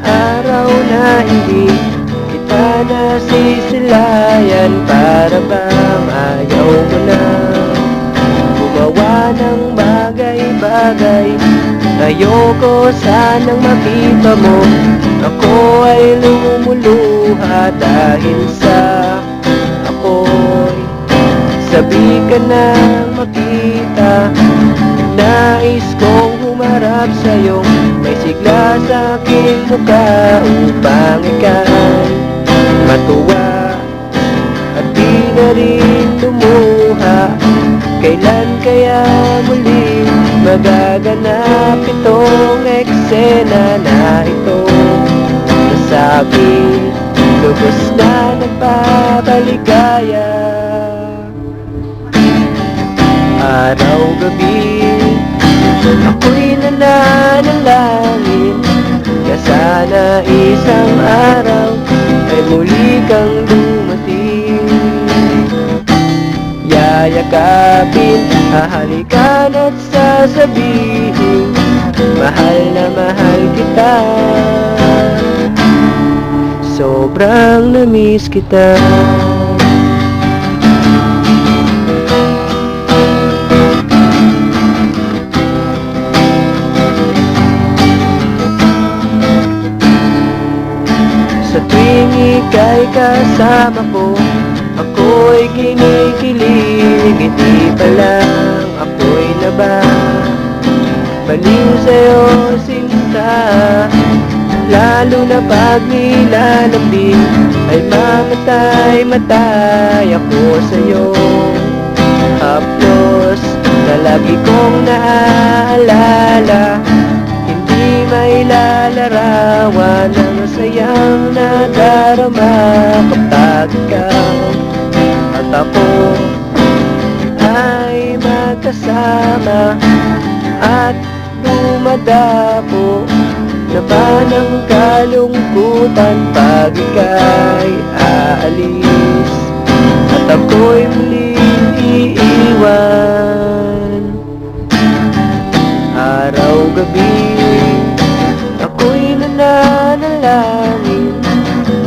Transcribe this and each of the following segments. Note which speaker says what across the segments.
Speaker 1: araw na hindi kita nasisilayan. Para bang ayaw mo na gumawa ng bagay-bagay. Ayoko sanang makita mo ako ay lumuluha dahil sa ako'y sabi ka na makita. Nais kong humarap sa'yo, may sigla sa aking mukha upang ika'y matuwa at di na rin lumuha. Kailan kaya muli magaganap itong eksena na ito? Nasabi, lubos na nagpapaligaya. Araw-gabi, ako'y nananalangin na sana isang araw ay muli kang dumating. Yayakapin, hahalikan at sasabihin, mahal na mahal kita. Sobrang na-miss kita. Sa tuwing ika'y kasama ko, ako'y kinikilig. Hindi pa lang ako'y baliw sa'yo, sinta. Lalo na pag nilalambing ay mamatay ako sa'yo. Haplos na lagi kong naaalala, hindi mailalarawan ang sayang nadarama kapag ikaw at ako ay magkasama at dumadapo na ba ng kalungkutan pag ika'y aalis at ako'y muling iiwan. Araw-gabi, ako'y nananalangin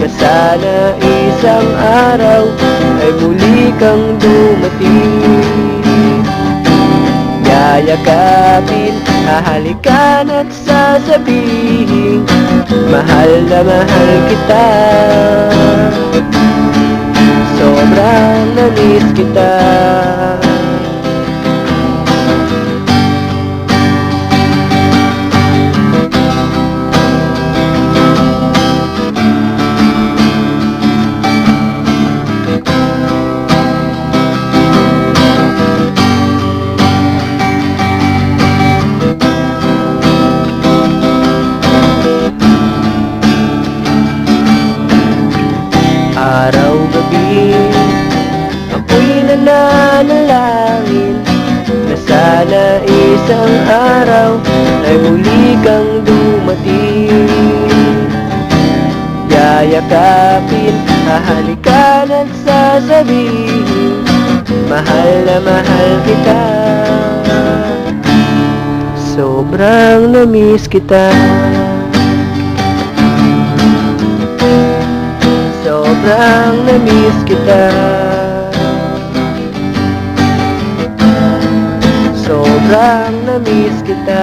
Speaker 1: na sana isang araw ay muli kang dumating. Yayakapin, hahalikan at sasabihin, mahal na mahal kita. Sobrang na-miss kita. Araw-gabi, ako'y nananalangin na sana isang araw ay muli kang dumating. Yayakapin, hahalikan at sasabihin, mahal na mahal kita. Sobrang na-miss kita. Sobrang na-miss kita. Sobrang na-miss kita.